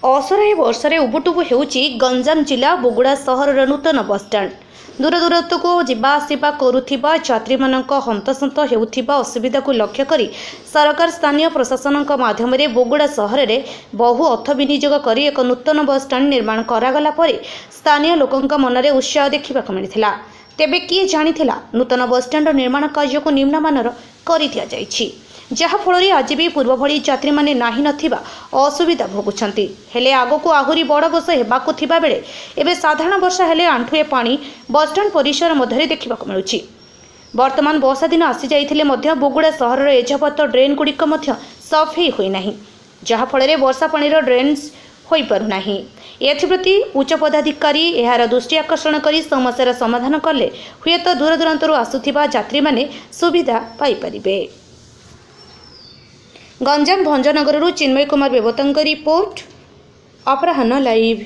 असराए वर्षाରେ उबुटुबु हेउची गंजाम जिला बोगुड़ा सहर नूतन बसस्टाण्ड। दूर दूरत्व को जिबा आसिबा करुथिबा यात्री मानक हंतसंत हेउथिबा असुविधा को लक्ष्य करी सरकार स्थानीय प्रशासन माध्यम बोगुड़ा सहर में बहु अर्थ विनियोग कर एक नूतन बसस्टाण्ड निर्माण करागला परे स्थानीय लोकंक मनरे उत्साह देखा मिलता। तेबे किए जानिथिला नूतन बसस्टाण्ड निर्माण कार्य को निम्नमानर कर दिया जाइछि, जहा फल आज भी पूर्व भली यात्री माने नाही नथिबा असुविधा भोगुछंती। हेले आगो को आहुरी बड़ वर्ष हेबाकु थिबा बेले एबे साधारण वर्षा हेले आंठुए पानी बसस्टाण्ड परिसर मध्य देखा मिलुछि। वर्तमान वर्षा दिन आसी जाइथिले मध्य बोगुड़ा सहर एजावत ड्रेन गुड़िक सफेई होई नाही, जहा फल वर्षा पानी ड्रेन्स होई पारु नाही। एथिप्रति उच्च पदाधिकारी एहार दृष्टि आकर्षण करी समस्यार समाधान कले हुएत दूर दूरांतरु आसुथिबा यात्री माने सुविधा पाई परिबे। गंजाम भंजनगर चिन्मय कुमार बेबतंग रिपोर्ट, अपराह्न लाइव।